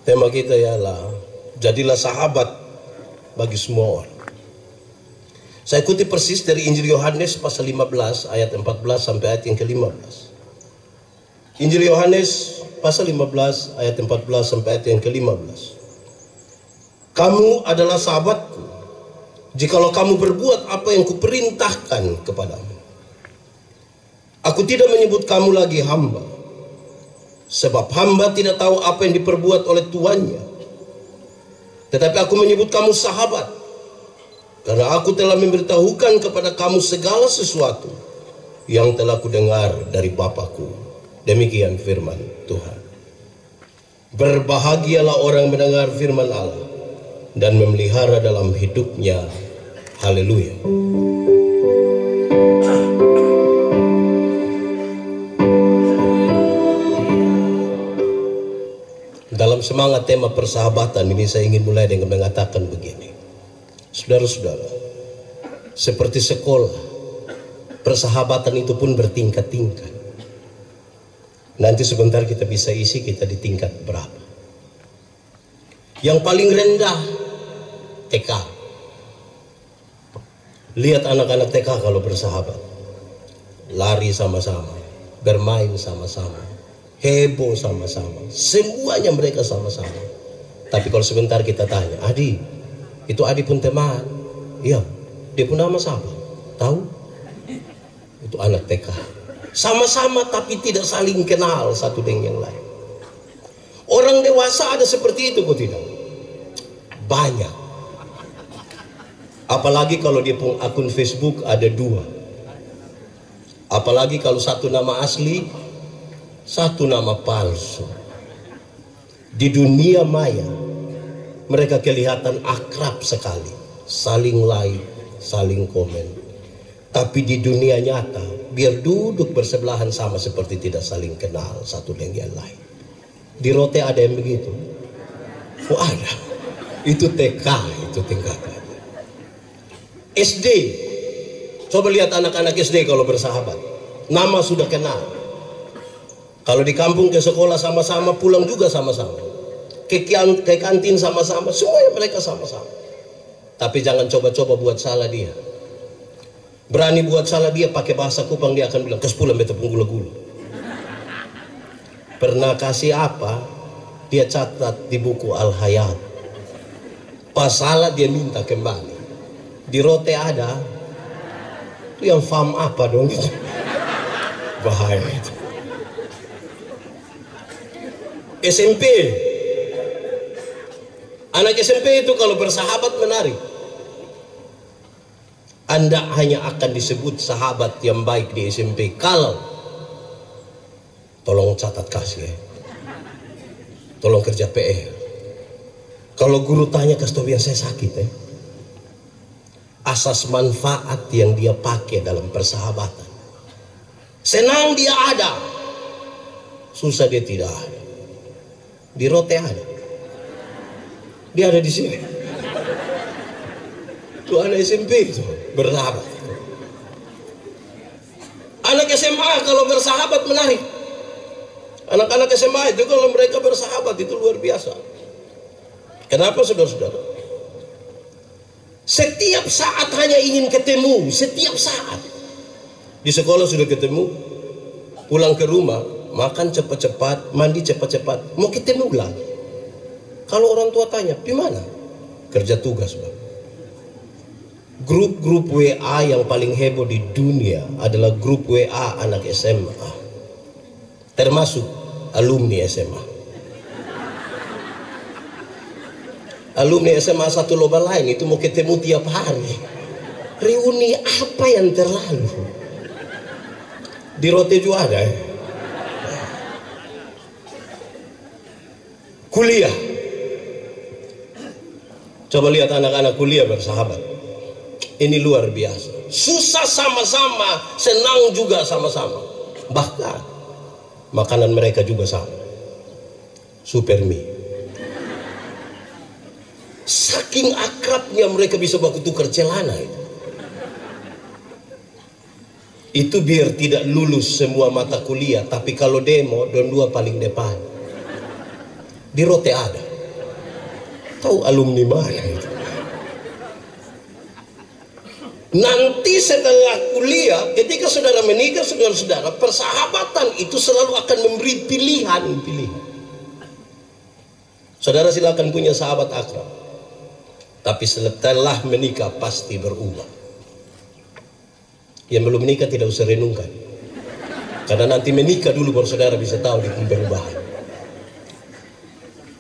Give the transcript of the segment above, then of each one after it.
Tema kita ialah jadilah sahabat bagi semua orang. Saya kutip persis dari Injil Yohanes pasal 15 ayat 14 sampai ayat yang ke-15. Injil Yohanes pasal 15 ayat 14 sampai ayat yang ke-15. Kamu adalah sahabatku jikalau kamu berbuat apa yang kuperintahkan kepadamu. Aku tidak menyebut kamu lagi hamba, sebab hamba tidak tahu apa yang diperbuat oleh tuannya. Tetapi aku menyebut kamu sahabat, karena aku telah memberitahukan kepada kamu segala sesuatu yang telah kudengar dari Bapakku. Demikian firman Tuhan. Berbahagialah orang mendengar firman Allah dan memelihara dalam hidupnya. Haleluya. Dalam semangat tema persahabatan ini saya ingin mulai dengan mengatakan begini. Saudara-saudara, seperti sekolah, persahabatan itu pun bertingkat-tingkat. Nanti sebentar kita bisa isi kita di tingkat berapa. Yang paling rendah TK. Lihat anak-anak TK kalau bersahabat, lari sama-sama, bermain sama-sama, heboh sama-sama, semuanya mereka sama-sama. Tapi kalau sebentar kita tanya, Adi, itu Adi pun teman? Iya, dia pun nama siapa? Tahu? Itu anak TK. Sama-sama tapi tidak saling kenal satu dengan yang lain. Orang dewasa ada seperti itu kok tidak? Banyak. Apalagi kalau dia punya akun Facebook ada 2. Apalagi kalau satu nama asli, satu nama palsu. Di dunia maya mereka kelihatan akrab sekali, saling like, saling komen. Tapi di dunia nyata biar duduk bersebelahan sama seperti tidak saling kenal satu dengan yang lain. Di Rote ada yang begitu? Oh ada. Itu TK, itu tingkatan. SD, coba lihat anak-anak SD kalau bersahabat, nama sudah kenal. Kalau di kampung ke sekolah sama-sama, pulang juga sama-sama, ke kantin sama-sama, semuanya mereka sama-sama. Tapi jangan coba-coba buat salah dia. Berani buat salah dia pakai bahasa Kupang, dia akan bilang kespulan beta punggula-gula. Pernah kasih apa, dia catat di buku Al-Hayat. Pas salah dia minta kembali. Di Rote ada, itu yang fam apa dong itu? Bahaya itu. SMP, anak SMP itu kalau bersahabat menarik. Anda hanya akan disebut sahabat yang baik di SMP kalau, tolong catat kasih ya, tolong kerja PR. Kalau guru tanya kasih tahu yang saya sakit ya, asas manfaat yang dia pakai dalam persahabatan. Senang dia ada, susah dia tidak ada. Di Rote ada, dia ada di sini. Itu anak SMP itu bersahabat. Anak SMA kalau bersahabat menarik. Anak-anak SMA itu kalau mereka bersahabat itu luar biasa. Kenapa saudara-saudara? Setiap saat hanya ingin ketemu, setiap saat. Di sekolah sudah ketemu, pulang ke rumah, makan cepat-cepat, mandi cepat-cepat, mau ketemu lagi. Kalau orang tua tanya, di mana? Kerja tugas, Bang. Grup-grup WA yang paling heboh di dunia adalah grup WA anak SMA. Termasuk alumni SMA. Alumni SMA satu lomba lain itu mau ketemu tiap hari. Reuni apa yang terlalu? Di Rote juga ada ya? Kuliah. Coba lihat anak-anak kuliah bersahabat. Ini luar biasa. Susah sama-sama, senang juga sama-sama. Bahkan makanan mereka juga sama. Super mie. Saking akrabnya mereka bisa baku tukar celana itu. Itu biar tidak lulus semua mata kuliah, tapi kalau demo don dua paling depan. Di Rote ada. Tahu alumni mana itu? Nanti setelah kuliah, ketika saudara menikah, saudara-saudara, persahabatan itu selalu akan memberi pilihan. Saudara silakan punya sahabat akrab, tapi setelah menikah pasti berubah. Yang belum menikah tidak usah renungkan, karena nanti menikah dulu baru saudara bisa tahu di perubahan.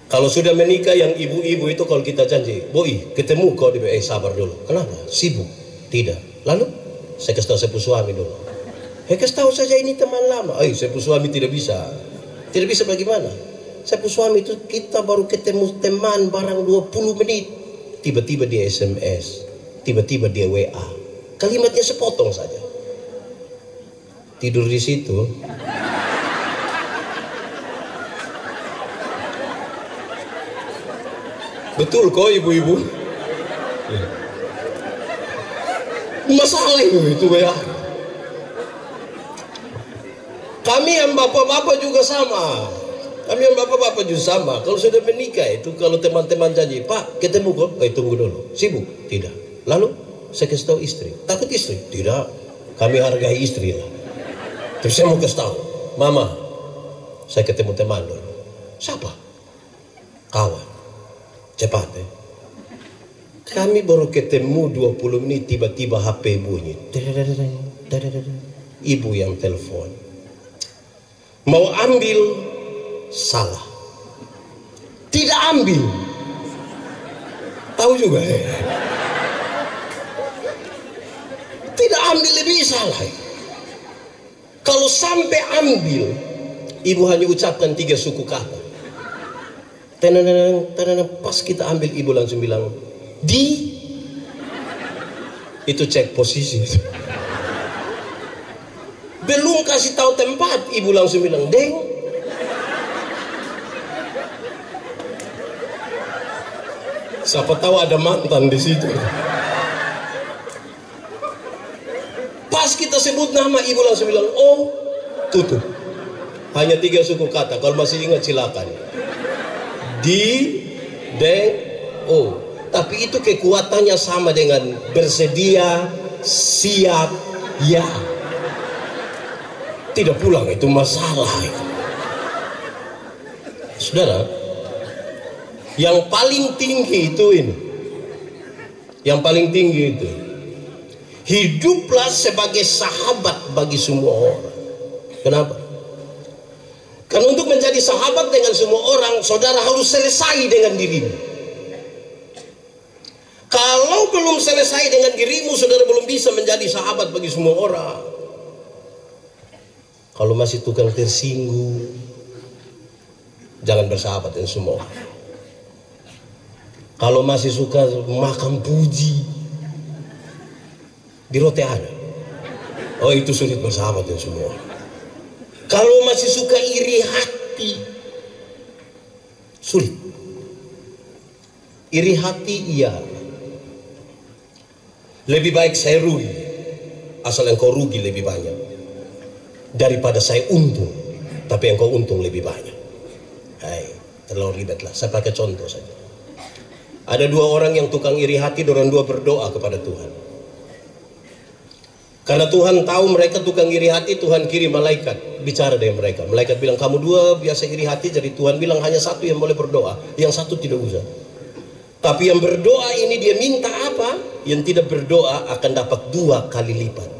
Kalau sudah menikah yang ibu-ibu itu, kalau kita janji, boy ketemu kau di sabar dulu. Kenapa? Sibuk? Tidak. Lalu saya kasih tahu sepupu suami dulu. Kasih tahu saja ini teman lama. Sepupu suami tidak bisa. Tidak bisa bagaimana? Sepupu suami itu kita baru ketemu teman barang 20 menit. Tiba-tiba dia SMS, tiba-tiba dia WA. Kalimatnya sepotong saja. Tidur di situ. Betul kok ibu-ibu? Masalah itu ya. Kami yang bapak-bapak juga sama. Kalau sudah menikah itu, kalau teman-teman janji, Pak ketemu kok, tunggu dulu. Sibuk? Tidak. Lalu saya kasih tahu istri. Takut istri? Tidak. Kami hargai istri lah. Terus saya mau kasih tahu, Mama, saya ketemu teman dulu. Siapa? Kawan. Cepat ya. Kami baru ketemu 20 menit, tiba-tiba HP bunyi. Ibu yang telepon. Mau ambil, salah. Tidak ambil. Tahu juga ya. Tidak ambil lebih salah. Kalau sampai ambil, ibu hanya ucapkan 3 suku kata. Pas kita ambil, ibu langsung bilang, itu cek posisi. Belum kasih tahu tempat, ibu langsung bilang, Deng. Siapa tahu ada mantan di situ. Pas kita sebut nama, ibu langsung bilang, oh, tutup. Hanya 3 suku kata. Kalau masih ingat silakan. Oh. Tapi itu kekuatannya sama dengan bersedia, siap, ya. Tidak pulang, itu masalah itu. Saudara, yang paling tinggi itu ini. Yang paling tinggi itu, hiduplah sebagai sahabat bagi semua orang. Kenapa? Karena untuk menjadi sahabat dengan semua orang, saudara harus selesai dengan dirimu. Kalau belum selesai dengan dirimu, saudara belum bisa menjadi sahabat bagi semua orang. Kalau masih tukang tersinggung, jangan bersahabat dengan semua orang. Kalau masih suka makan puji, di rote ada. Oh, itu sulit bersahabat dengan semua orang. Kalau masih suka iri hati, sulit. Iri hati iya. Lebih baik saya rugi, asal engkau rugi lebih banyak, daripada saya untung, tapi engkau untung lebih banyak. Terlalu ribet lah. Saya pakai contoh saja. Ada 2 orang yang tukang iri hati, dorang 2 berdoa kepada Tuhan. Karena Tuhan tahu mereka tukang iri hati, Tuhan kirim malaikat bicara dengan mereka. Malaikat bilang, kamu 2 biasa iri hati, jadi Tuhan bilang hanya 1 yang boleh berdoa, yang 1 tidak usah. Tapi yang berdoa ini dia minta apa? Yang tidak berdoa akan dapat 2 kali lipat.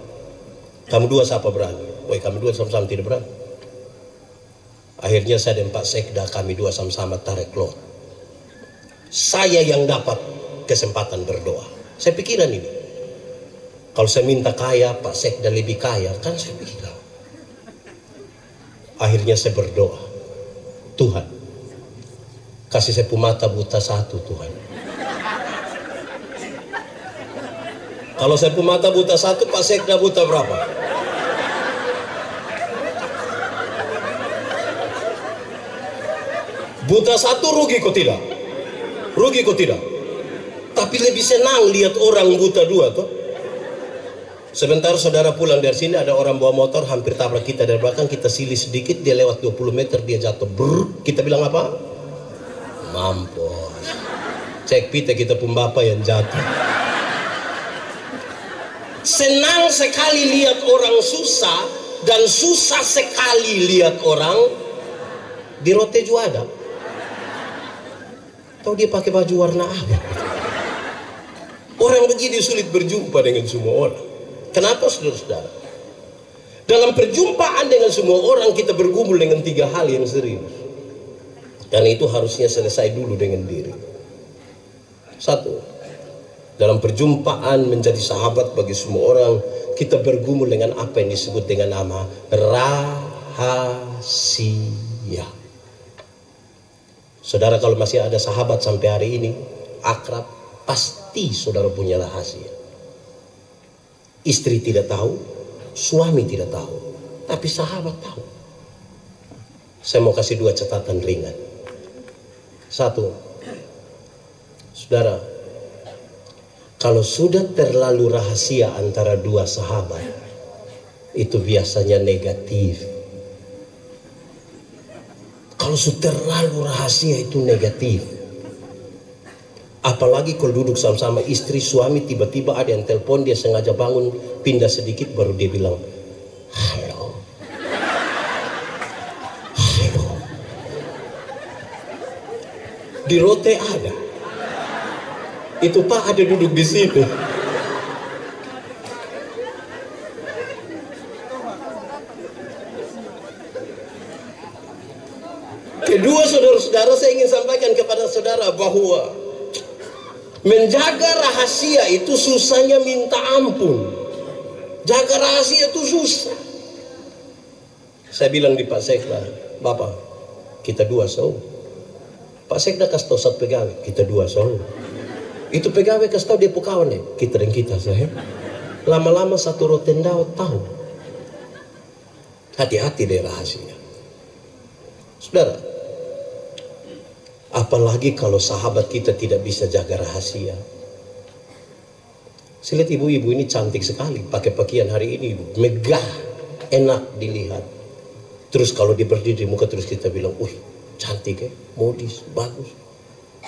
Kamu 2 siapa berani? Kami 2 sama-sama tidak berani. Akhirnya saya dan Pak Sekda, kami 2 sama-sama tarik lot. Saya yang dapat kesempatan berdoa. Saya pikiran ini, kalau saya minta kaya, Pak Sekda lebih kaya, kan saya pikir. Akhirnya saya berdoa, Tuhan, kasih saya mata buta 1, Tuhan. Kalau saya mata buta 1, Pak Sekda buta berapa? Buta 1 rugi kok tidak? Rugi kok tidak? Tapi lebih senang lihat orang buta 2 toh. Sebentar saudara pulang dari sini, ada orang bawa motor hampir tabrak kita dari belakang, kita silih sedikit, dia lewat 20 meter, dia jatuh. Kita bilang apa? Mampus. Cek pita kita pun bapak yang jatuh. Senang sekali lihat orang susah dan susah sekali lihat orang di rote juga ada. Tahu dia pakai baju warna apa? Orang begini sulit berjumpa dengan semua orang. Kenapa saudara-saudara? Dalam perjumpaan dengan semua orang kita bergumul dengan 3 hal yang serius. Dan itu harusnya selesai dulu dengan diri. 1. Dalam perjumpaan menjadi sahabat bagi semua orang, kita bergumul dengan apa yang disebut dengan nama rahasia. Saudara kalau masih ada sahabat sampai hari ini, akrab, pasti saudara punya rahasia. Istri tidak tahu, suami tidak tahu, tapi sahabat tahu. Saya mau kasih 2 catatan ringan. 1, saudara, kalau sudah terlalu rahasia antara 2 sahabat, itu biasanya negatif. Kalau sudah terlalu rahasia itu negatif. Apalagi kalau duduk sama-sama istri, suami, tiba-tiba ada yang telepon, dia sengaja bangun, pindah sedikit, baru dia bilang, halo. Halo. Di rote ada. Itu Pak ada duduk di situ. Kedua, saudara-saudara, saya ingin sampaikan kepada saudara bahwa menjaga rahasia itu susahnya minta ampun. Jaga rahasia itu susah. Saya bilang di Pak Sekda, Bapak, kita 2 so. Pak Sekda kasih tahu 1 pegawai, kita 2 so. Itu pegawai kasih tahu dia kawan deh, kita dan kita saya. Lama-lama 1 rotendau tahu. Hati-hati deh rahasia. Saudara, apalagi kalau sahabat kita tidak bisa jaga rahasia. Saya lihat ibu-ibu ini cantik sekali, pakai pakaian hari ini megah, enak dilihat. Terus kalau dia berdiri di muka terus kita bilang, wih cantik ya, modis, bagus.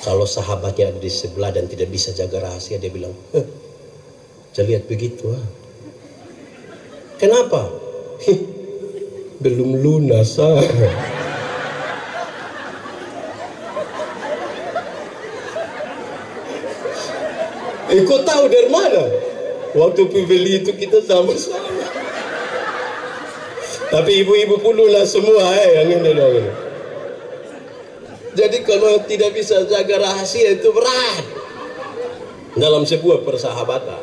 Kalau sahabatnya ada di sebelah dan tidak bisa jaga rahasia, dia bilang, jangan lihat begitu. Kenapa? Belum lunas. Kau tahu dari mana? Waktu pembeli itu kita sama-sama. Tapi ibu-ibu pun lunas semua yang ini dong. Jadi kalau tidak bisa jaga rahasia itu berat dalam sebuah persahabatan.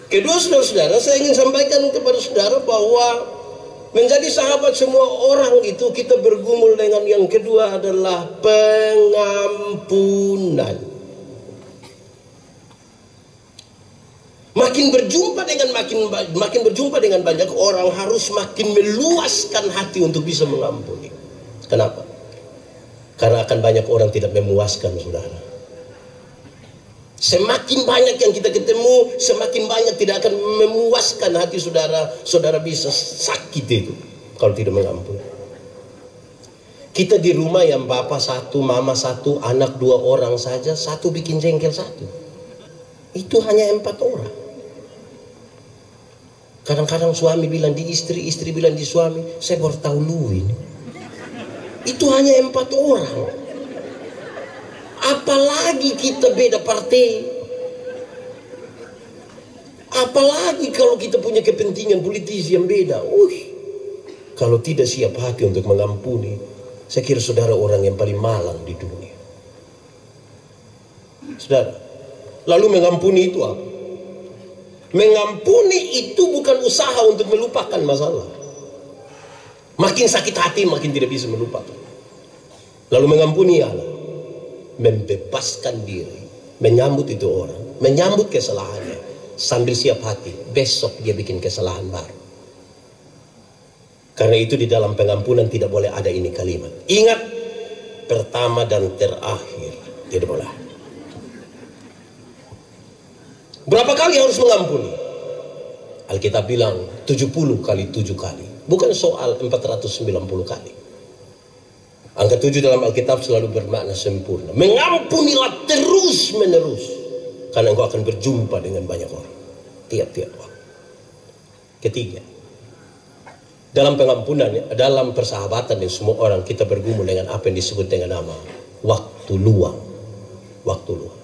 Kedua, saudara-saudara, saya ingin sampaikan kepada saudara bahwa menjadi sahabat semua orang itu kita bergumul dengan yang kedua adalah pengampunan. Makin berjumpa dengan banyak orang harus makin meluaskan hati untuk bisa mengampuni. Kenapa? Karena akan banyak orang tidak memuaskan saudara. Semakin banyak yang kita ketemu, semakin banyak tidak akan memuaskan hati saudara. Saudara bisa sakit itu kalau tidak mengampuni. Kita di rumah yang bapak 1, mama 1, anak 2 orang saja, 1 bikin jengkel 1. Itu hanya 4 orang. Kadang-kadang suami bilang di istri, istri bilang di suami, saya baru tahu lu ini. Itu hanya 4 orang. Apalagi kita beda partai. Apalagi kalau kita punya kepentingan politis yang beda. Kalau tidak siap hati untuk mengampuni, saya kira saudara orang yang paling malang di dunia. Saudara, lalu mengampuni itu apa? Mengampuni itu bukan usaha untuk melupakan masalah. Makin sakit hati makin tidak bisa melupakan. Lalu mengampuni Allah, membebaskan diri, menyambut itu orang, menyambut kesalahannya sambil siap hati. Besok dia bikin kesalahan baru. Karena itu di dalam pengampunan tidak boleh ada ini kalimat. Ingat, pertama dan terakhir. Tidak boleh. Berapa kali harus mengampuni? Alkitab bilang 70 kali 7 kali. Bukan soal 490 kali. Angka 7 dalam Alkitab selalu bermakna sempurna. Mengampunilah terus menerus, karena engkau akan berjumpa dengan banyak orang tiap-tiap waktu. Ketiga, dalam pengampunan, dalam persahabatan dengan semua orang, kita bergumul dengan apa yang disebut dengan nama waktu luang. Waktu luang.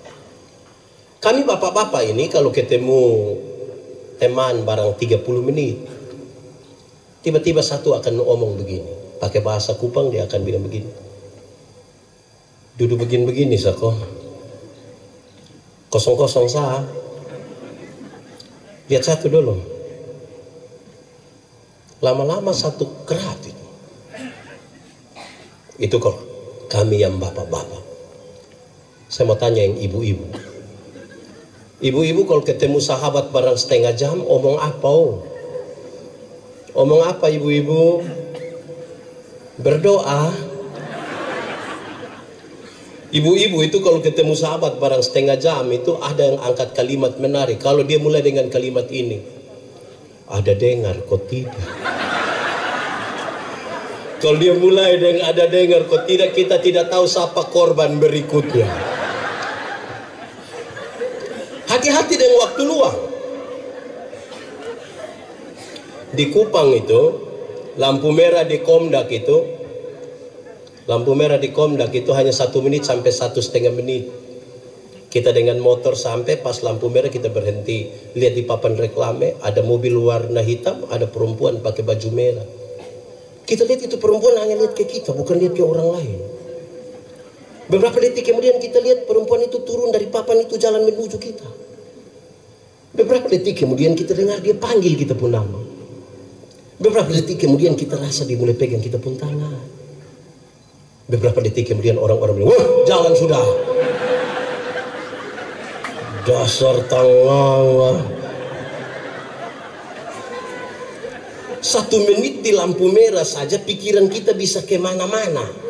Kami bapak-bapak ini kalau ketemu teman barang 30 menit, tiba-tiba satu akan ngomong begini. Pakai bahasa Kupang dia akan bilang begini. Duduk begini-begini sako. Kosong-kosong sah. Lihat satu dulu. Lama-lama satu kerat itu. Itu kok kami yang bapak-bapak. Saya mau tanya yang ibu-ibu. Ibu-ibu kalau ketemu sahabat barang setengah jam, omong apa? Omong apa ibu-ibu? Berdoa. Ibu-ibu itu kalau ketemu sahabat barang setengah jam itu ada yang angkat kalimat menarik. Kalau dia mulai dengan kalimat ini, ada dengar kok tidak. Kalau dia mulai dengan ada dengar kok tidak, kita tidak tahu siapa korban berikutnya. Hati-hati dengan waktu luang. Di Kupang itu, lampu merah di Komdak itu hanya 1 menit sampai 1,5 menit. Kita dengan motor sampai pas lampu merah kita berhenti. Lihat di papan reklame ada mobil warna hitam, ada perempuan pakai baju merah. Kita lihat itu perempuan hanya lihat ke kita, bukan lihat ke orang lain. Beberapa detik kemudian kita lihat perempuan itu turun dari papan itu jalan menuju kita. Beberapa detik kemudian kita dengar dia panggil kita pun nama. Beberapa detik kemudian kita rasa dia mulai pegang kita pun tangan. Beberapa detik kemudian orang-orang bilang, wah jalan sudah. Dasar tangan. 1 menit di lampu merah saja pikiran kita bisa kemana-mana.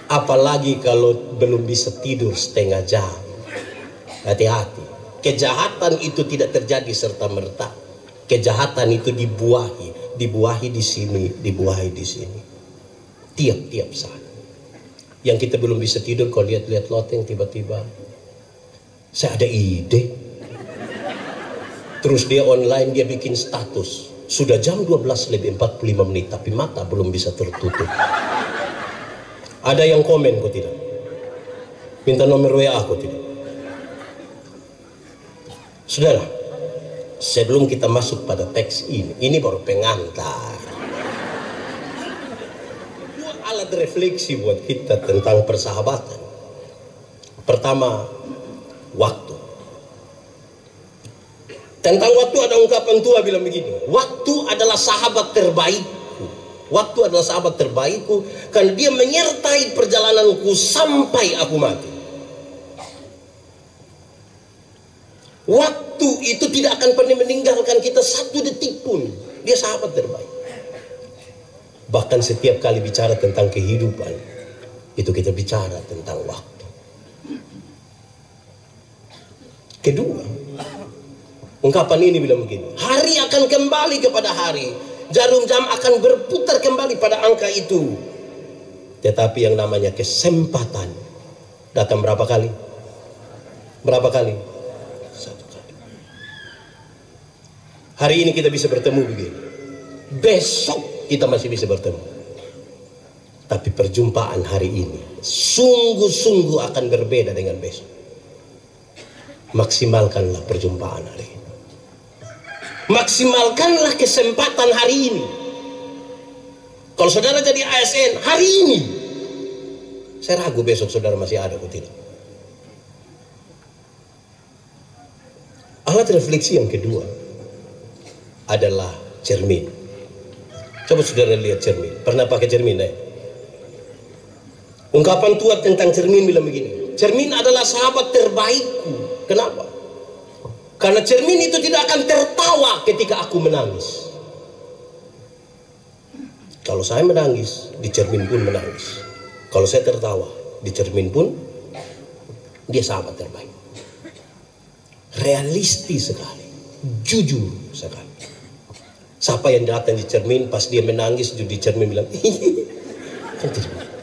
Apalagi kalau belum bisa tidur setengah jam. Hati-hati. Kejahatan itu tidak terjadi serta-merta. Kejahatan itu dibuahi di sini, dibuahi di sini. Tiap-tiap saat. Yang kita belum bisa tidur, kalau lihat-lihat loteng tiba-tiba, saya ada ide. Terus dia online, dia bikin status. Sudah jam 12 lebih 45 menit, tapi mata belum bisa tertutup. Ada yang komen kok tidak? Minta nomor WA aku tidak? Saudara, sebelum kita masuk pada teks ini baru pengantar. Dua alat refleksi buat kita tentang persahabatan. Pertama, waktu. Tentang waktu ada ungkapan tua bilang begini, waktu adalah sahabat terbaikku. Waktu adalah sahabat terbaikku karena dia menyertai perjalananku sampai aku mati. Waktu itu tidak akan pernah meninggalkan kita 1 detik pun. Dia sahabat terbaik. Bahkan setiap kali bicara tentang kehidupan, itu kita bicara tentang waktu. Kedua, ungkapan ini bilang begini, hari akan kembali kepada hari, jarum jam akan berputar kembali pada angka itu. Tetapi yang namanya kesempatan datang berapa kali? Berapa kali? 1 kali. Hari ini kita bisa bertemu begini, besok kita masih bisa bertemu. Tapi perjumpaan hari ini sungguh-sungguh akan berbeda dengan besok. Maksimalkanlah perjumpaan hari ini. Maksimalkanlah kesempatan hari ini. Kalau saudara jadi ASN hari ini, saya ragu besok saudara masih ada atau tidak. Alat refleksi yang kedua adalah cermin. Coba saudara lihat cermin. Pernah pakai cermin? Ungkapan tua tentang cermin bilang begini, cermin adalah sahabat terbaikku. Kenapa? Karena cermin itu tidak akan tertawa ketika aku menangis. Kalau saya menangis, di cermin pun menangis. Kalau saya tertawa, di cermin pun dia sahabat terbaik. Realistis sekali, jujur sekali. Siapa yang datang di cermin pas dia menangis, di cermin bilang, kan cermin.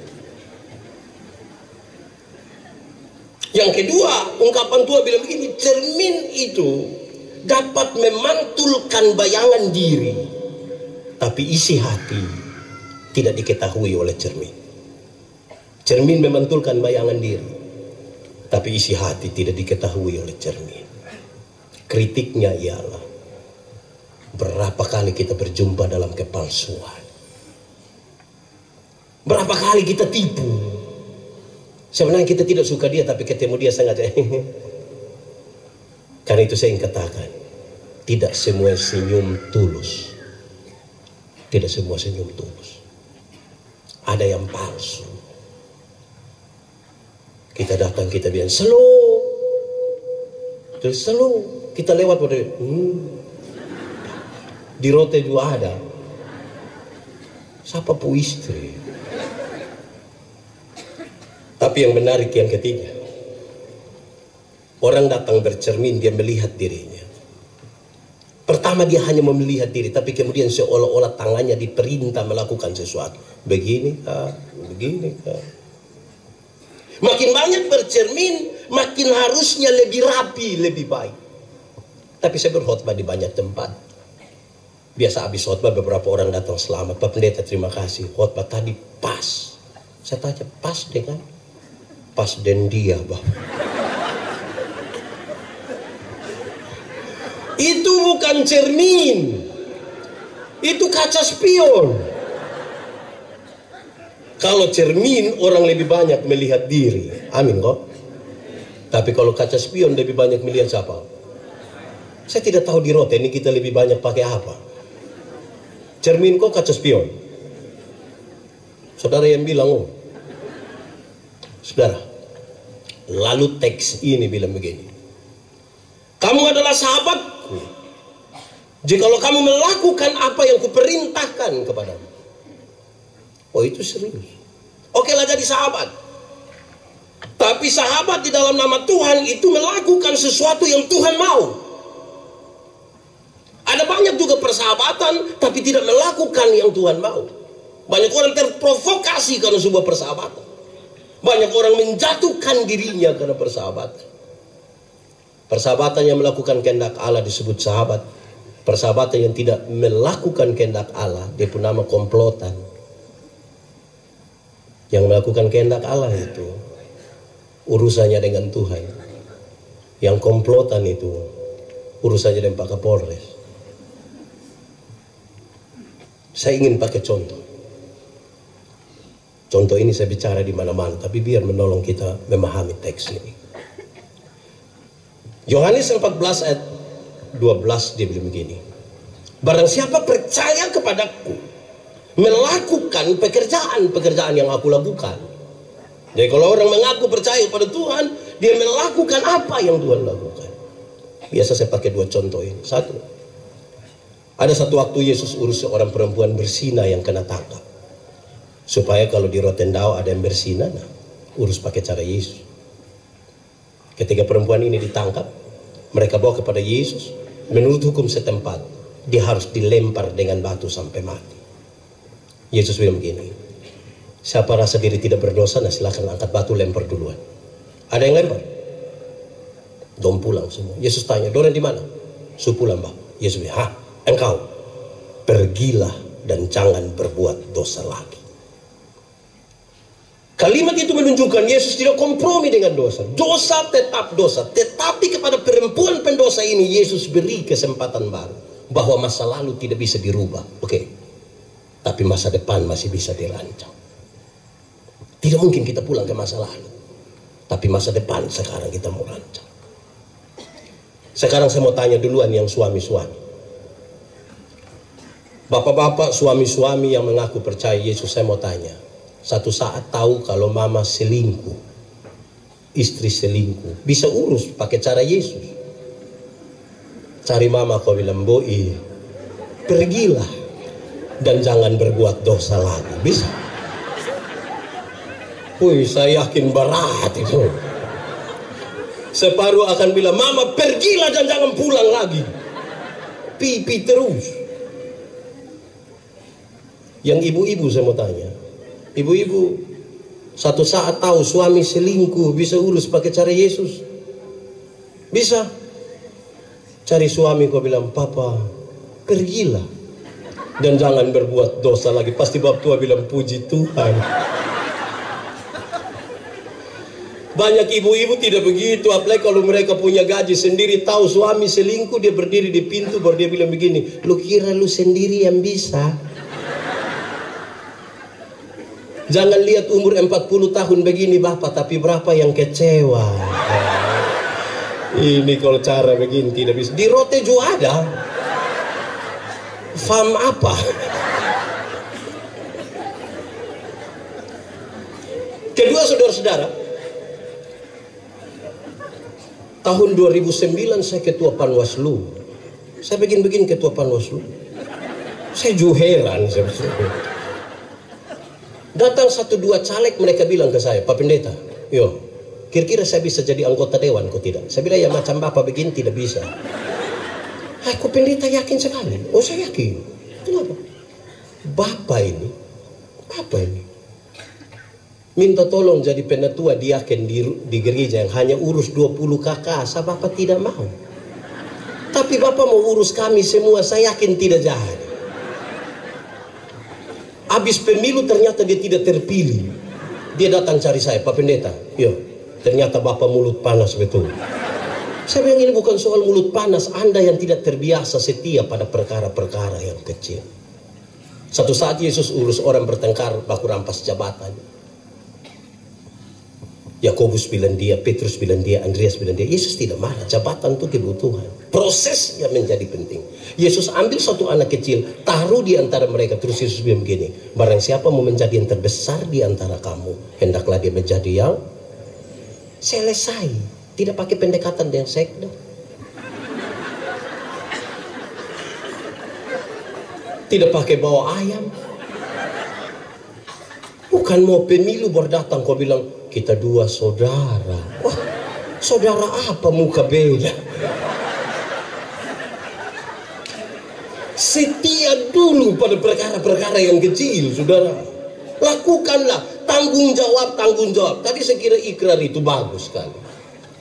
Yang kedua, ungkapan tua bilang begini, cermin itu dapat memantulkan bayangan diri, tapi isi hati tidak diketahui oleh cermin. Cermin memantulkan bayangan diri, tapi isi hati tidak diketahui oleh cermin. Kritiknya ialah, berapa kali kita berjumpa dalam kepalsuan, berapa kali kita tipu. Sebenarnya kita tidak suka dia, tapi ketemu dia sengaja. Karena itu saya ingin katakan, tidak semua senyum tulus. Tidak semua senyum tulus. Ada yang palsu. Kita datang, kita bilang slow. Terus slow. Kita lewat pada di rote juga ada. Siapa pu istri? Tapi yang menarik yang ketiga, orang datang bercermin, dia melihat dirinya. Pertama dia hanya melihat diri, tapi kemudian seolah-olah tangannya diperintah melakukan sesuatu. Begini kah? Begini kah? Makin banyak bercermin, makin harusnya lebih rapi, lebih baik. Tapi saya berkhotbah di banyak tempat. Biasa habis khotbah beberapa orang datang, selamat Pak Pendeta, terima kasih. Khotbah tadi pas. Saya tanya, pas dengan? Pas dan dia, Bapak. Itu bukan cermin. Itu kaca spion. Kalau cermin, orang lebih banyak melihat diri. Amin kok. Tapi kalau kaca spion lebih banyak melihat siapa? Saya tidak tahu di rote ini kita lebih banyak pakai apa. Cermin kok kaca spion. Saudara yang bilang, oh. Saudara, lalu teks ini bilang begini, kamu adalah sahabatku jikalau kamu melakukan apa yang kuperintahkan kepadamu. Oh, itu serius. Oke lah jadi sahabat. Tapi sahabat di dalam nama Tuhan itu melakukan sesuatu yang Tuhan mau. Ada banyak juga persahabatan tapi tidak melakukan yang Tuhan mau. Banyak orang terprovokasi karena sebuah persahabatan. Banyak orang menjatuhkan dirinya karena persahabatan. Persahabatan yang melakukan kehendak Allah disebut sahabat. Persahabatan yang tidak melakukan kehendak Allah, dia pun nama komplotan. Yang melakukan kehendak Allah itu urusannya dengan Tuhan. Yang komplotan itu urusannya dengan Pak Kapolres. Saya ingin pakai contoh. Contoh ini saya bicara di mana-mana, tapi biar menolong kita memahami teks ini. Yohanes 14 ayat 12 dia bilang begini. Barang siapa percaya kepadaku, melakukan pekerjaan-pekerjaan yang aku lakukan. Jadi kalau orang mengaku percaya kepada Tuhan, dia melakukan apa yang Tuhan lakukan. Biasa saya pakai dua contoh ini. Satu, ada satu waktu Yesus urus seorang perempuan berzina yang kena tangkap. Supaya kalau di Rotendao ada yang berzina, nah, urus pakai cara Yesus. Ketika perempuan ini ditangkap, mereka bawa kepada Yesus. Menurut hukum setempat, dia harus dilempar dengan batu sampai mati. Yesus bilang begini, siapa rasa diri tidak berdosa, nah silakan angkat batu lempar duluan. Ada yang lempar? Dom pulang semua. Yesus tanya, dorang di mana? Su pulang, Pak. Yesus bilang, hah, engkau pergilah dan jangan berbuat dosa lagi. Kalimat itu menunjukkan Yesus tidak kompromi dengan dosa. Dosa tetap dosa. Tetapi kepada perempuan pendosa ini Yesus beri kesempatan baru. Bahwa masa lalu tidak bisa dirubah. Oke. Tapi masa depan masih bisa dirancang. Tidak mungkin kita pulang ke masa lalu. Tapi masa depan sekarang kita mau rancang. Sekarang saya mau tanya duluan yang suami-suami. Bapak-bapak, suami-suami yang mengaku percaya Yesus, saya mau tanya. Satu saat tahu kalau mama selingkuh, istri selingkuh, bisa urus pakai cara Yesus. Cari mama, kau bilang, boi, pergilah dan jangan berbuat dosa lagi. Bisa? Wih, saya yakin berat itu. Separuh akan bilang, mama pergilah dan jangan pulang lagi. Pipi terus. Yang ibu-ibu saya mau tanya. Ibu-ibu, Satu saat tahu suami selingkuh, bisa urus pakai cara Yesus? Bisa. Cari suami, kau bilang, papa pergilah dan jangan berbuat dosa lagi. Pasti bab tua bilang, puji Tuhan. Banyak ibu-ibu tidak begitu, apalagi kalau mereka punya gaji sendiri, tahu suami selingkuh, dia berdiri di pintu baru dia bilang begini, lu kira lu sendiri yang bisa? Jangan lihat umur 40 tahun begini bapak, tapi berapa yang kecewa. Ini kalau cara begini tidak bisa. Di Rote juga ada. Fam apa? Kedua, saudara-saudara, tahun 2009 saya ketua Panwaslu. Saya begini ketua Panwaslu. Saya juga heran sebetulnya. Datang 1-2 caleg, mereka bilang ke saya, Pak Pendeta, yo, kira-kira saya bisa jadi anggota dewan, kok tidak? Saya bilang, ya macam bapak begini tidak bisa. Kok Pendeta yakin sekali? Oh, saya yakin. Kenapa? Bapak ini, apa ini? Minta tolong jadi penatua diaken di gereja yang hanya urus 20 kakak, saya bapak tidak mau. Tapi bapak mau urus kami semua, saya yakin tidak jahat. Habis pemilu ternyata dia tidak terpilih. Dia datang cari saya, Pak Pendeta, yo, ternyata bapak mulut panas betul. Saya bilang, ini bukan soal mulut panas, Anda yang tidak terbiasa setia pada perkara-perkara yang kecil. Satu saat Yesus urus orang bertengkar, baku rampas jabatan. Yakobus bilang dia, Petrus bilang dia, Andreas bilang dia. Yesus tidak marah, jabatan itu kebutuhan. Prosesnya menjadi penting. Yesus ambil satu anak kecil, taruh di antara mereka. Terus Yesus bilang begini, barang siapa mau menjadi yang terbesar di antara kamu, hendaklah dia menjadi yang selesai. Tidak pakai pendekatan dengan sekda. Tidak pakai bawa ayam. Bukan mau pemilu baru datang kau bilang, kita dua saudara. Wah, saudara apa muka beda? Setia dulu pada perkara-perkara yang kecil, saudara. Lakukanlah, tanggung jawab. Tadi saya kira ikrar itu bagus sekali.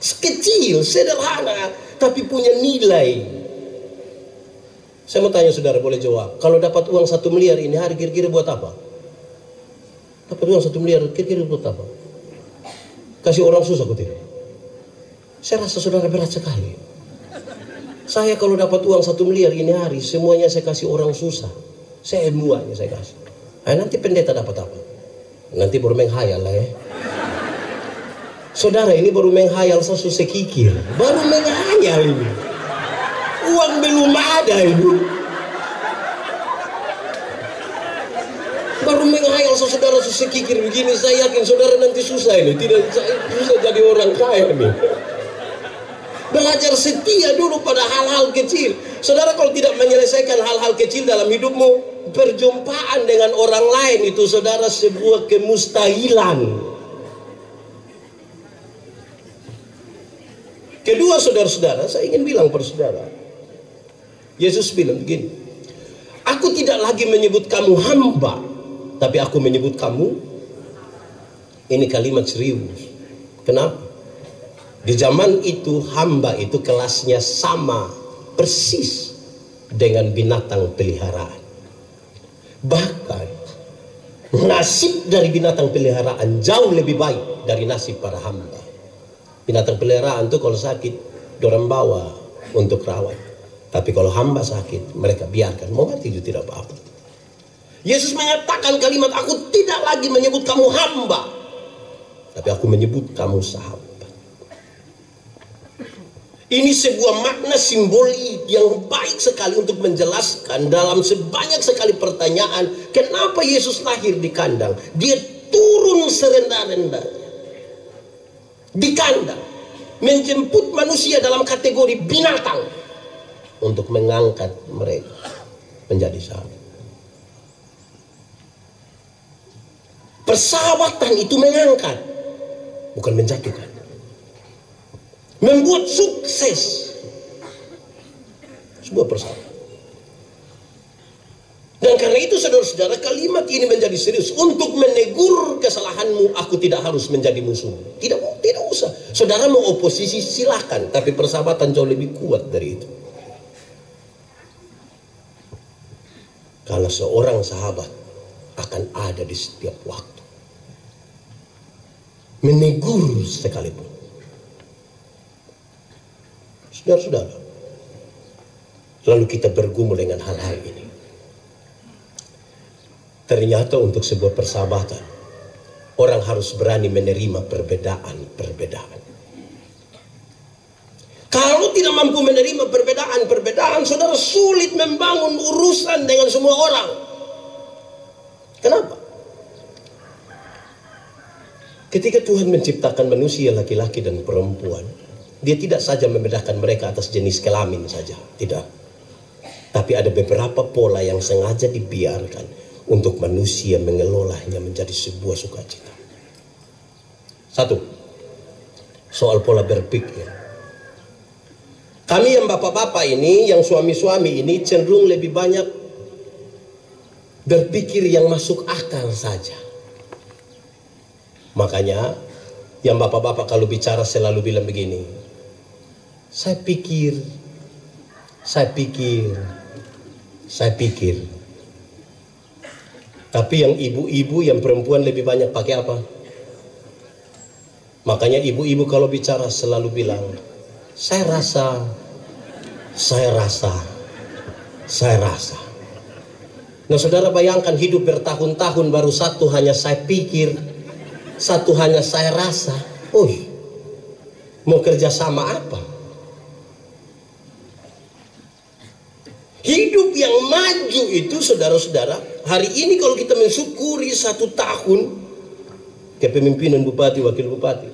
Kecil, sederhana, tapi punya nilai. Saya mau tanya saudara, boleh jawab. Kalau dapat uang 1 miliar ini hari, kira-kira buat apa? Dapat uang 1 miliar, kira-kira buat apa? Kasih orang susah kok tidak? Saya rasa saudara berat sekali. Saya kalau dapat uang 1 miliar ini hari, semuanya saya kasih orang susah. Semuanya saya kasih. Nanti pendeta dapat apa? Nanti baru menghayal lah ya. Saudara ini baru menghayal, saya susah kikir. Baru menghayal ini. Uang belum ada ini. Baru menghayal, saudara susah kikir begini. Saya yakin saudara nanti susah ini. Tidak susah jadi orang kaya nih. Belajar setia dulu pada hal-hal kecil. Saudara kalau tidak menyelesaikan hal-hal kecil dalam hidupmu, perjumpaan dengan orang lain itu saudara sebuah kemustahilan. Kedua, saudara-saudara, saya ingin bilang pada saudara, Yesus bilang begini, aku tidak lagi menyebut kamu hamba, tapi aku menyebut kamu, ini kalimat serius. Kenapa? Di zaman itu hamba itu kelasnya sama persis dengan binatang peliharaan. Bahkan nasib dari binatang peliharaan jauh lebih baik dari nasib para hamba. Binatang peliharaan itu kalau sakit dorang bawa untuk rawat. Tapi kalau hamba sakit mereka biarkan. Mau mati itu tidak apa-apa. Yesus menyatakan kalimat, aku tidak lagi menyebut kamu hamba, tapi aku menyebut kamu sahabat. Ini sebuah makna simbolik yang baik sekali untuk menjelaskan dalam sebanyak sekali pertanyaan, kenapa Yesus lahir di kandang? Dia turun serendah-rendahnya di kandang, menjemput manusia dalam kategori binatang untuk mengangkat mereka menjadi sahabat. Persahabatan itu mengangkat, bukan menjatuhkan. Membuat sukses sebuah persahabatan. Dan karena itu saudara-saudara, kalimat ini menjadi serius. Untuk menegur kesalahanmu, aku tidak harus menjadi musuh. Tidak usah. Saudara mau oposisi silakan, tapi persahabatan jauh lebih kuat dari itu. Karena seorang sahabat akan ada di setiap waktu, menegur sekalipun. Saudara-saudara, lalu kita bergumul dengan hal-hal ini. Ternyata untuk sebuah persahabatan, orang harus berani menerima perbedaan-perbedaan. Kalau tidak mampu menerima perbedaan-perbedaan, saudara, sulit membangun urusan dengan semua orang. Kenapa? Ketika Tuhan menciptakan manusia laki-laki dan perempuan, Dia tidak saja membedakan mereka atas jenis kelamin saja, tidak. Tapi ada beberapa pola yang sengaja dibiarkan untuk manusia mengelolanya menjadi sebuah sukacita. Satu, soal pola berpikir. Kami yang bapak-bapak ini, yang suami-suami ini cenderung lebih banyak berpikir yang masuk akal saja. Makanya yang bapak-bapak kalau bicara selalu bilang begini, saya pikir. Tapi yang ibu-ibu, yang perempuan lebih banyak pakai apa? Makanya ibu-ibu kalau bicara selalu bilang, saya rasa. Nah, saudara bayangkan hidup bertahun-tahun baru satu hanya saya pikir, satu hanya saya rasa. Mau kerja sama apa? Hidup yang maju itu, saudara-saudara, hari ini kalau kita mensyukuri 1 tahun kepemimpinan Bupati, Wakil Bupati,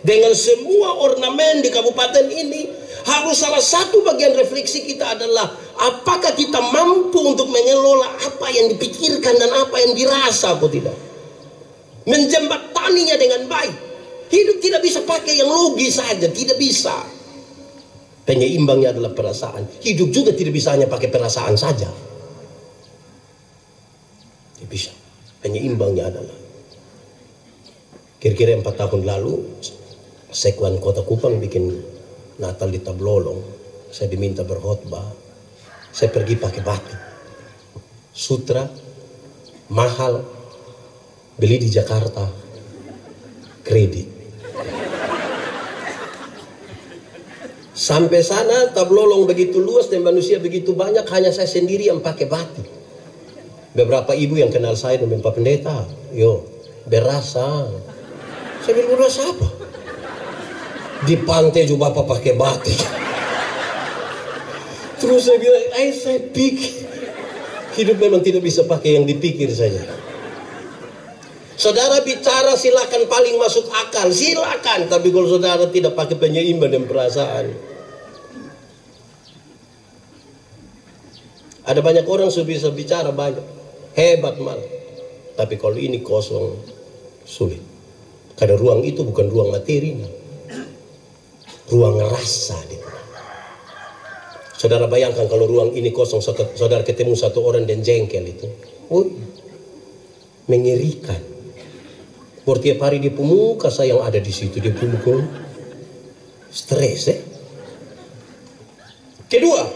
dengan semua ornamen di kabupaten ini, harus salah satu bagian refleksi kita adalah apakah kita mampu untuk mengelola apa yang dipikirkan dan apa yang dirasa atau tidak, menjembataninya dengan baik. Hidup tidak bisa pakai yang logis saja, tidak bisa. Penyeimbangnya adalah perasaan. Hidup juga tidak bisa hanya pakai perasaan saja. Tidak bisa. Penyeimbangnya adalah. Kira-kira 4 tahun lalu, Sekwan Kota Kupang bikin Natal di Tablolong. Saya diminta berkhotbah. Saya pergi pakai batik. Sutra, mahal, beli di Jakarta, kredit. Sampai sana Tablolong begitu luas dan manusia begitu banyak, hanya saya sendiri yang pakai batik. Beberapa ibu yang kenal saya dan Pak Pendeta, berasa. Saya bilang, berasa apa? Di pantai juga Bapak pakai batik. Terus saya bilang, saya pikir hidup memang tidak bisa pakai yang dipikir saja. Saudara bicara silakan, paling masuk akal silakan, tapi kalau saudara tidak pakai penyeimbang dan perasaan, ada banyak orang sudah bisa bicara banyak, hebat malah, tapi kalau ini kosong, sulit. Karena ruang itu bukan ruang materinya, ruang rasa. Saudara bayangkan kalau ruang ini kosong, saudara ketemu satu orang dan jengkel itu, mengerikan. Tiap hari dia pemuka saya yang ada di situ, dia pemukul, stres. Kedua,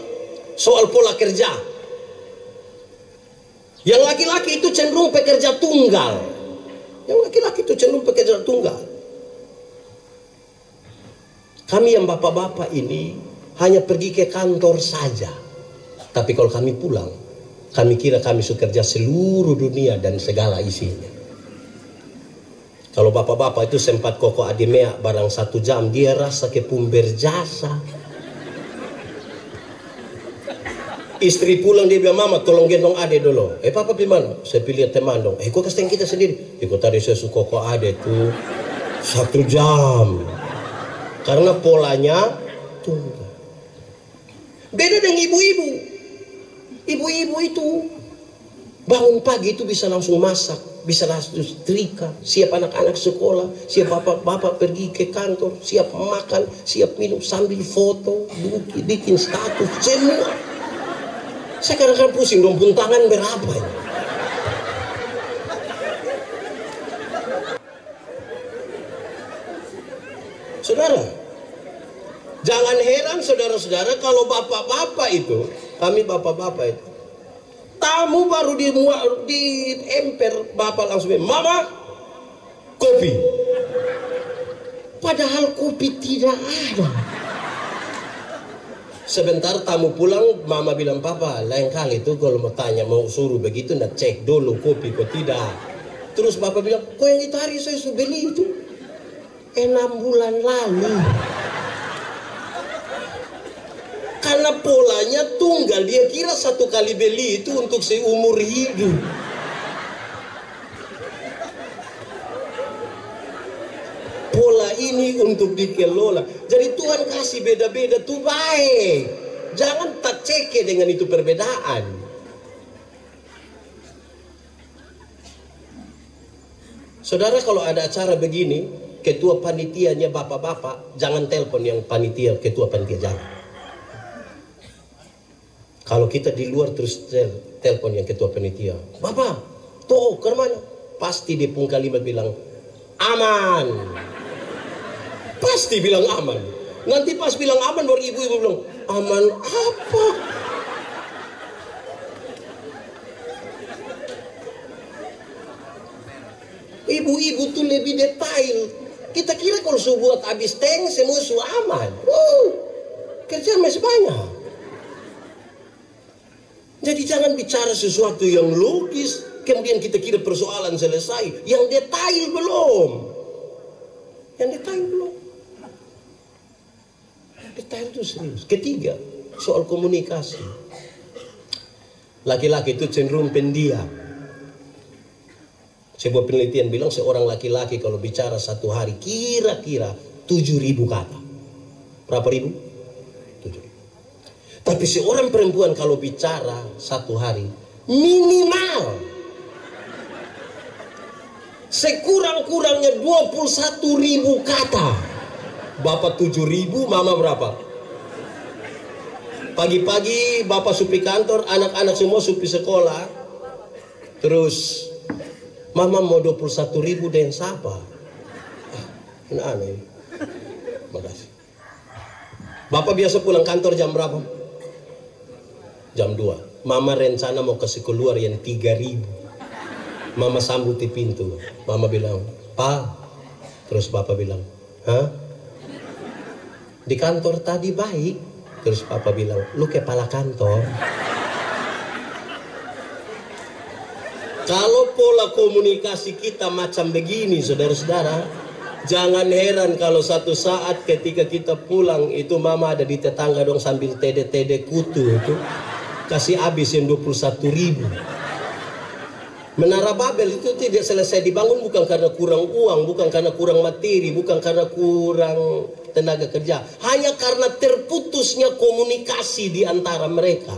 soal pola kerja. Yang laki-laki itu cenderung pekerja tunggal. Kami yang bapak-bapak ini hanya pergi ke kantor saja. Tapi kalau kami pulang, kami kira kami sudah kerja seluruh dunia dan segala isinya. Kalau bapak-bapak itu sempat koko adimea barang 1 jam, dia rasa kepun berjasa. Istri pulang dia bilang, mama tolong gendong ade dulu. Papa pilih mana? Saya pilih teman dong. Kok kasih kita sendiri? Kok tadi saya suka koko ade tuh 1 jam. Karena polanya tunggal. Beda dengan ibu-ibu. Ibu-ibu itu bangun pagi itu bisa langsung masak, bisa langsung setrika, siap anak-anak sekolah, siap bapak-bapak pergi ke kantor, siap makan, siap minum sambil foto, bikin status, semua. Saya kadang-kadang pusing dong, pun tangan berapa ini. Saudara, jangan heran saudara-saudara kalau bapak-bapak itu, kami bapak-bapak itu, tamu baru di emper, bapak langsung bilang, "Mama, kopi." Padahal kopi tidak ada. Sebentar tamu pulang, mama bilang, "Papa, lain kali itu kalau mau tanya, mau suruh begitu, nak cek dulu kopi kok tidak." Terus bapak bilang, "Kok yang itu hari saya sudah beli itu 6 bulan lalu." Karena polanya tunggal, dia kira satu kali beli itu untuk seumur hidup. Pola ini untuk dikelola. Jadi Tuhan kasih beda-beda tuh baik. Jangan tak ceke dengan itu perbedaan. Saudara, kalau ada acara begini, ketua panitianya bapak-bapak, jangan telepon yang panitia, ketua panitia, jangan. Kalau kita di luar terus telepon yang ketua panitia, "Bapak, toh ke mana?" Pasti di pung kalimat bilang, "Aman." Pasti bilang aman. Nanti pas bilang aman baru ibu-ibu bilang, "Aman apa?" Ibu-ibu tuh lebih detail. Kita kira kalau buat habis tank semua su aman. Kerja masih banyak. Jadi jangan bicara sesuatu yang logis, kemudian kita kira persoalan selesai. Yang detail belum. Yang detail belum. Detail itu serius. Ketiga, soal komunikasi. Laki-laki itu cenderung pendiam. Sebuah penelitian bilang seorang laki-laki kalau bicara satu hari kira-kira 7.000 kata. Berapa ribu? 7.000. Tapi seorang perempuan kalau bicara satu hari minimal sekurang-kurangnya 21.000 kata. Bapak 7.000, mama berapa? Pagi-pagi bapak supi kantor, anak-anak semua supi sekolah. Terus mama mau 21.000 dan siapa? Ini aneh. Makasih. Bapak biasa pulang kantor jam berapa? Jam 2. Mama rencana mau kasih keluar yang 3.000. Mama sambut di pintu. Mama bilang, "Pak." Terus bapak bilang, "Hah? Di kantor tadi baik." Terus papa bilang, "Lu kepala kantor." Kalau pola komunikasi kita macam begini, saudara-saudara, jangan heran kalau satu saat ketika kita pulang itu mama ada di tetangga dong sambil tede-tede kutu itu kasih habis yang 21.000. Menara Babel itu tidak selesai dibangun bukan karena kurang uang, bukan karena kurang materi, bukan karena kurang tenaga kerja, hanya karena terputusnya komunikasi di antara mereka.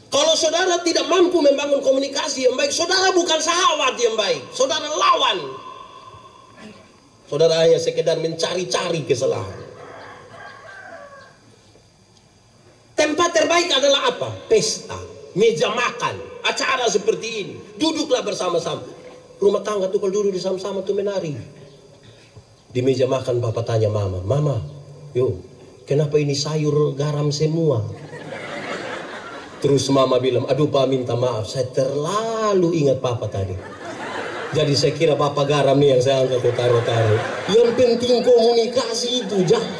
Kalau saudara tidak mampu membangun komunikasi yang baik, saudara bukan sahabat yang baik, saudara lawan. Saudara hanya sekedar mencari-cari kesalahan. Tempat terbaik adalah apa? Pesta, meja makan, acara seperti ini. Duduklah bersama-sama. Rumah tangga tuh kalau duduk bersama-sama tuh menari. Di meja makan bapak tanya mama, "Mama, yo, kenapa ini sayur garam semua?" Terus mama bilang, "Aduh pak, minta maaf, saya terlalu ingat papa tadi. Jadi saya kira papa garam nih yang saya angkat taruh-taruh." Yang penting komunikasi itu, jangan.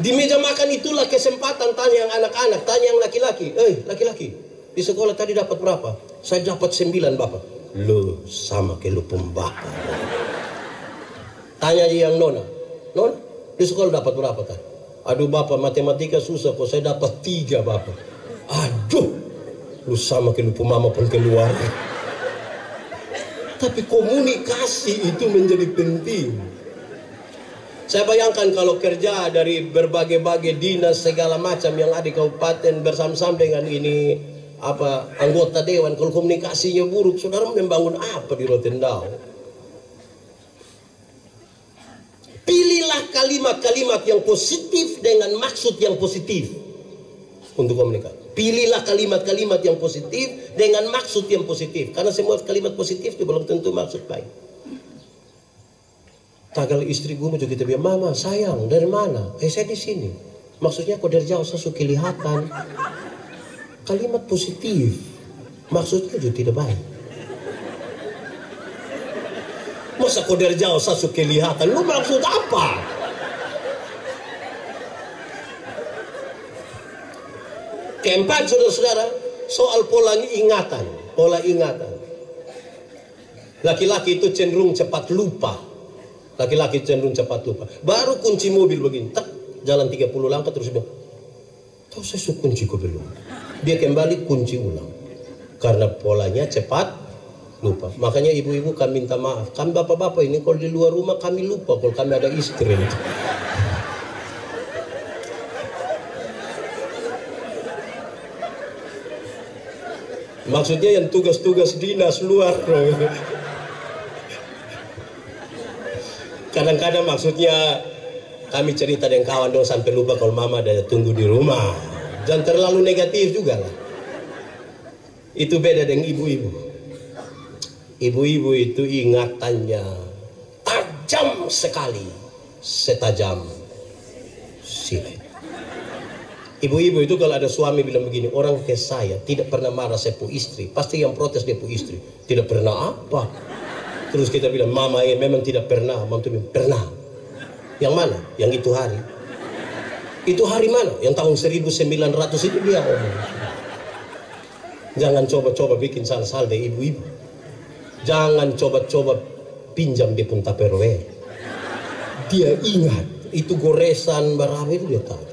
Di meja makan itulah kesempatan tanya yang anak-anak, tanya yang laki-laki. Laki-laki, di sekolah tadi dapat berapa?" "Saya dapat 9 bapak." "Lu sama kayak lu pembakar." Tanya yang nona, "Nona, di sekolah dapat berapa tadi?" "Aduh bapak, matematika susah kok, saya dapat 3 bapak." "Aduh, lu sama kayak lu pemama pun keluar." Tapi komunikasi itu menjadi penting. Saya bayangkan kalau kerja dari berbagai-bagai dinas segala macam yang ada di kabupaten bersama-sama dengan ini anggota dewan, kalau komunikasinya buruk, saudara membangun apa di Rotendao? Pilihlah Pilihlah kalimat-kalimat yang positif dengan maksud yang positif untuk komunikasi. Pilihlah kalimat-kalimat yang positif dengan maksud yang positif. Karena semua kalimat positif itu belum tentu maksud baik. Tagal istri gue juga kita bilang, mama sayang dari mana? Saya di sini. Maksudnya kok dari jauh saya suka kelihatan. Kalimat positif, maksudnya juga tidak baik. Masa kok dari jauh saya suka kelihatan? Lu maksud apa? Keempat, saudara-saudara, soal pola ingatan. Pola ingatan. Laki-laki itu cenderung cepat lupa. Laki-laki cenderung cepat lupa. Baru kunci mobil begini, tak, jalan 30 langkah terus bilang, tahu saya kunci kok belum. Dia kembali kunci ulang. Karena polanya cepat lupa. Makanya ibu-ibu kami minta maaf. Kami bapak-bapak ini kalau di luar rumah kami lupa kalau kami ada istri. Maksudnya yang tugas-tugas dinas luar. Kadang-kadang maksudnya kami cerita dengan kawan dong sampai lupa kalau mama ada tunggu di rumah. Jangan terlalu negatif juga lah. Itu beda dengan ibu-ibu. Ibu-ibu itu ingatannya tajam sekali, setajam silet. Ibu-ibu itu kalau ada suami bilang begini, orang ke saya tidak pernah marah saya pu istri, pasti yang protes dia pu istri. Tidak pernah apa? Terus kita bilang, mama memang tidak pernah. Mama itu bilang, pernah. Yang mana? Yang itu hari. Itu hari mana? Yang tahun 1900 itu dia omong. Jangan coba-coba bikin salah-salah deh ibu-ibu. Jangan coba-coba pinjam dia pun Tupperware. Dia ingat itu goresan berapa itu dia tahu.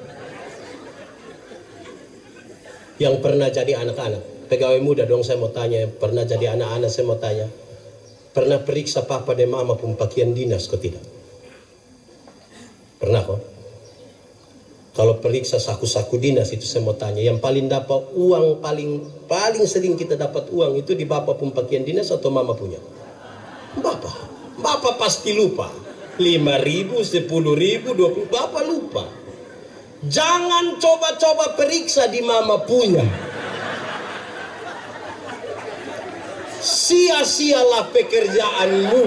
Yang pernah jadi anak-anak, pegawai muda dong saya mau tanya, pernah jadi anak-anak saya mau tanya, pernah periksa papa dan mama pun pakaian dinas kok tidak? Pernah kok? Kalau periksa saku-saku dinas itu saya mau tanya, yang paling dapat uang paling sering kita dapat uang itu di bapak pun pakaian dinas atau mama punya? Bapak pasti lupa. 5.000, 10.000, 20, bapak lupa. Jangan coba-coba periksa di mama punya. Sia-sialah pekerjaanmu.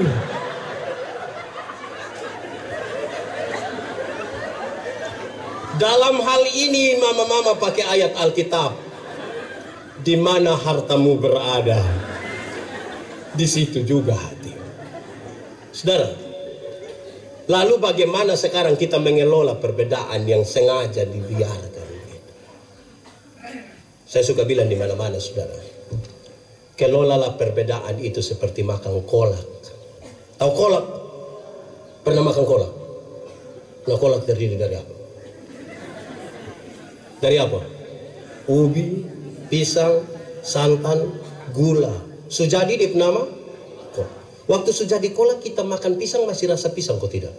Dalam hal ini mama-mama pakai ayat Alkitab. Di mana hartamu berada, di situ juga hati. Saudara, lalu bagaimana sekarang kita mengelola perbedaan yang sengaja dibiarkan? Saya suka bilang di mana-mana, saudara. Kelolalah perbedaan itu seperti makan kolak. Tahu kolak? Pernah makan kolak? Nah, kolak terdiri dari apa? Dari apa? Ubi, pisang, santan, gula. Sujadi di nama kolak. Waktu sujadi kolak kita makan pisang masih rasa pisang kok tidak?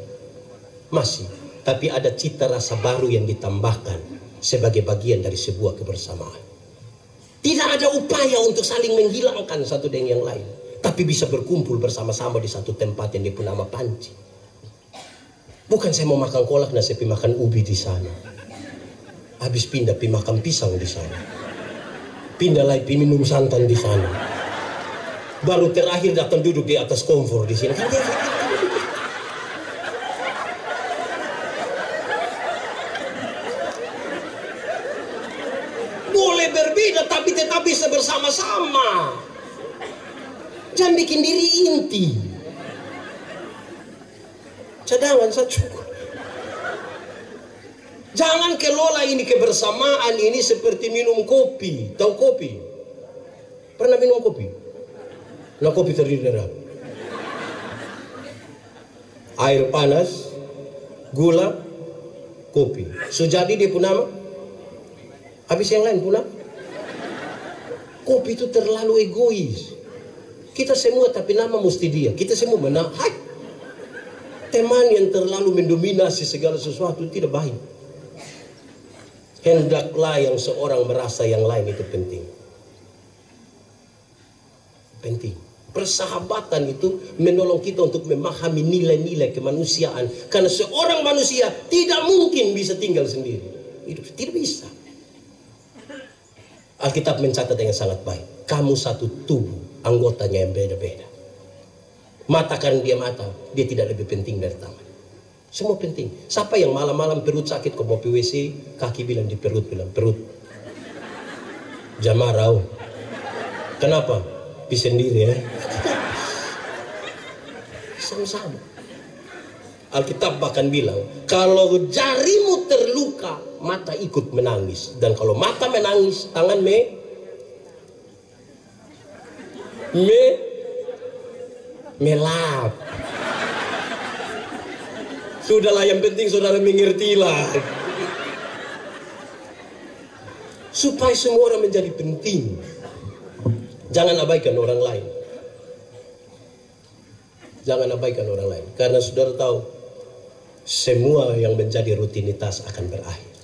Masih. Tapi ada cita rasa baru yang ditambahkan sebagai bagian dari sebuah kebersamaan. Tidak ada upaya untuk saling menghilangkan satu dengan yang lain, tapi bisa berkumpul bersama-sama di satu tempat yang diberi panci. Bukan saya mau makan kolak, nah saya makan ubi di sana. Habis pindah pi makan pisang di sana. Pindah lagi pi minum santan di sana. Baru terakhir datang duduk di atas kompor di sini. Boleh berbeda tapi tetap bisa bersama-sama. Jangan bikin diri inti. Cadangan saya cukup. Jangan kelola ini kebersamaan ini seperti minum kopi. Tahu kopi? Pernah minum kopi? Nah, kopi terdiri dari apa? Air panas, gula, kopi. Sujadi dia pun nama. Habis yang lain pun nama. Kopi itu terlalu egois. Kita semua tapi nama mesti dia. Kita semua menahak. Teman yang terlalu mendominasi segala sesuatu tidak baik. Hendaklah yang seorang merasa yang lain itu penting. Penting. Persahabatan itu menolong kita untuk memahami nilai-nilai kemanusiaan. Karena seorang manusia tidak mungkin bisa tinggal sendiri. Tidak bisa. Alkitab mencatat dengan sangat baik. Kamu satu tubuh, anggotanya yang beda-beda. Mata karena dia mata, dia tidak lebih penting dari tangan. Semua penting. Siapa yang malam-malam perut sakit kok mau WC, kaki bilang di perut, bilang perut. Jamarau. Kenapa? Bisa sendiri ya. Sama-sama. Alkitab bahkan bilang, kalau jarimu terluka, mata ikut menangis. Dan kalau mata menangis, tangan melap. Sudahlah, yang penting saudara mengertilah. Supaya semua orang menjadi penting. Jangan abaikan orang lain. Jangan abaikan orang lain. Karena saudara tahu, semua yang menjadi rutinitas akan berakhir.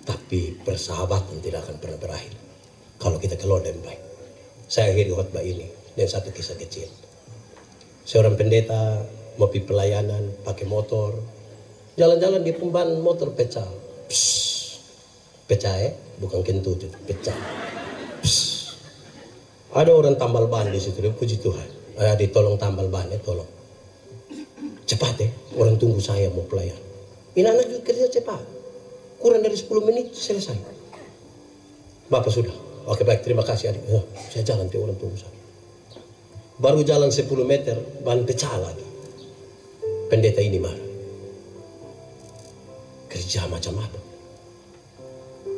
Tapi persahabatan tidak akan pernah berakhir kalau kita kelola dengan baik. Saya akhiri khotbah ini dengan satu kisah kecil. Seorang pendeta mau pergi pelayanan pakai motor, jalan-jalan di pemban motor pecah. Pecah ya, bukan kentut itu, pecah. Ada orang tambal ban di situ, dia puji Tuhan. Ditolong tambal ban, tolong. Cepat ya, orang tunggu saya mau pelayan. Ini anak juga kerja cepat. Kurang dari 10 menit selesai. Bapak sudah. Oke baik, terima kasih adik. Saya jalan, dia orang tunggu saya. Baru jalan 10 meter, ban pecah lagi. Pendeta ini marah. Kerja macam apa?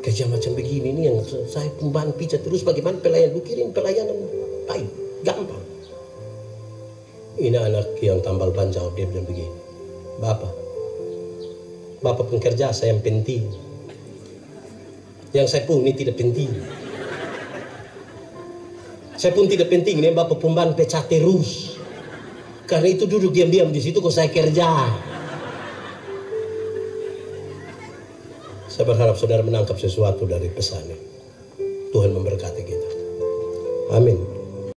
Kerja macam begini ini yang saya pemban pijat terus, bagaimana pelayan? Lu kirim pelayanan baik, gampang. Ini anak yang tambal ban jawab, dia bilang begini, Bapak pekerja, saya yang penting. Yang saya pun ini tidak penting. Saya pun tidak penting, ini Bapak pemban pecah terus. Karena itu duduk diam-diam di situ kok saya kerja. Saya berharap saudara menangkap sesuatu dari pesan ini.